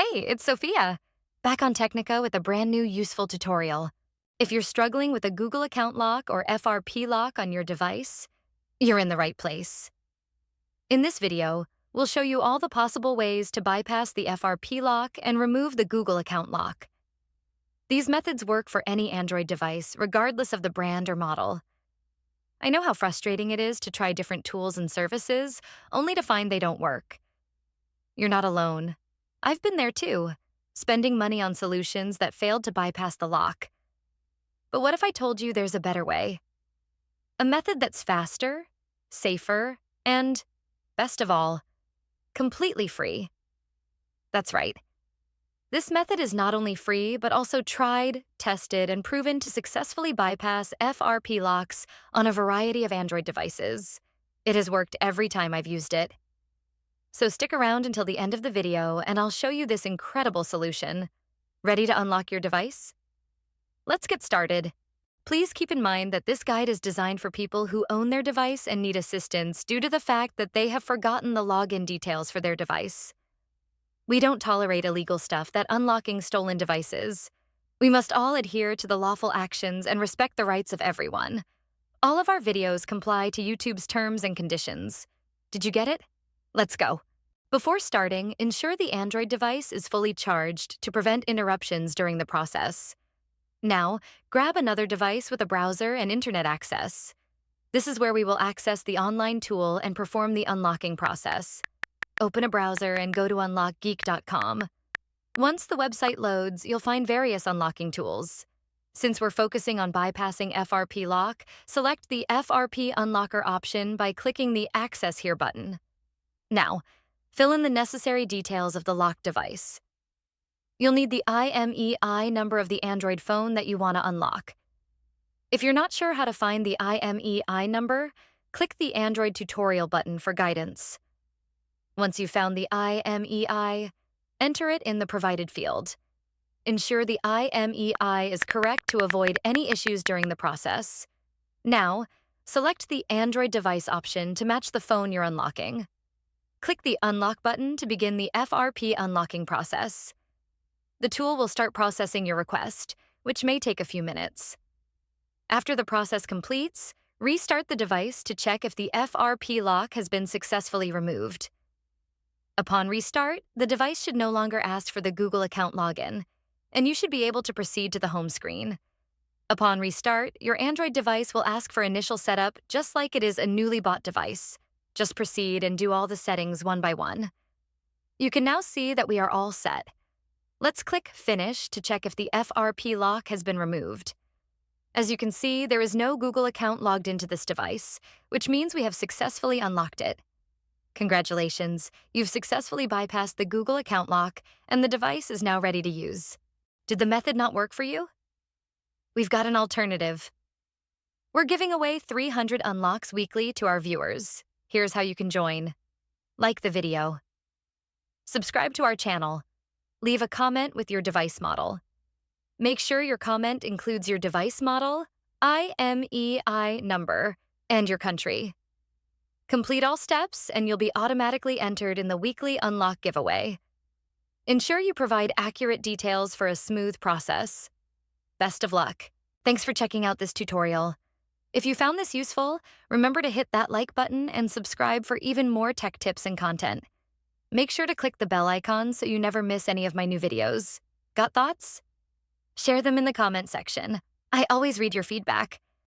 Hey, it's Sophia, back on Technica with a brand new useful tutorial. If you're struggling with a Google account lock or FRP lock on your device, you're in the right place. In this video, we'll show you all the possible ways to bypass the FRP lock and remove the Google account lock. These methods work for any Android device, regardless of the brand or model. I know how frustrating it is to try different tools and services, only to find they don't work. You're not alone. I've been there too, spending money on solutions that failed to bypass the lock. But what if I told you there's a better way? A method that's faster, safer, and, best of all, completely free. That's right. This method is not only free, but also tried, tested, and proven to successfully bypass FRP locks on a variety of Android devices. It has worked every time I've used it. So stick around until the end of the video and I'll show you this incredible solution. Ready to unlock your device? Let's get started. Please keep in mind that this guide is designed for people who own their device and need assistance due to the fact that they have forgotten the login details for their device. We don't tolerate illegal stuff that unlocking stolen devices. We must all adhere to the lawful actions and respect the rights of everyone. All of our videos comply to YouTube's terms and conditions. Did you get it? Let's go. Before starting, ensure the Android device is fully charged to prevent interruptions during the process. Now, grab another device with a browser and internet access. This is where we will access the online tool and perform the unlocking process. Open a browser and go to unlockgeek.com. Once the website loads, you'll find various unlocking tools. Since we're focusing on bypassing FRP lock, select the FRP unlocker option by clicking the Access Here button. Now, fill in the necessary details of the locked device. You'll need the IMEI number of the Android phone that you want to unlock. If you're not sure how to find the IMEI number, click the Android tutorial button for guidance. Once you've found the IMEI, enter it in the provided field. Ensure the IMEI is correct to avoid any issues during the process. Now, select the Android device option to match the phone you're unlocking. Click the Unlock button to begin the FRP unlocking process. The tool will start processing your request, which may take a few minutes. After the process completes, restart the device to check if the FRP lock has been successfully removed. Upon restart, the device should no longer ask for the Google account login, and you should be able to proceed to the home screen. Upon restart, your Android device will ask for initial setup just like it is a newly bought device. Just proceed and do all the settings one by one. You can now see that we are all set. Let's click Finish to check if the FRP lock has been removed. As you can see, there is no Google account logged into this device, which means we have successfully unlocked it. Congratulations, you've successfully bypassed the Google account lock, and the device is now ready to use. Did the method not work for you? We've got an alternative. We're giving away 300 unlocks weekly to our viewers. Here's how you can join. Like the video. Subscribe to our channel. Leave a comment with your device model. Make sure your comment includes your device model, IMEI number, and your country. Complete all steps and you'll be automatically entered in the weekly unlock giveaway. Ensure you provide accurate details for a smooth process. Best of luck. Thanks for checking out this tutorial. If you found this useful, remember to hit that like button and subscribe for even more tech tips and content. Make sure to click the bell icon so you never miss any of my new videos. Got thoughts? Share them in the comment section. I always read your feedback.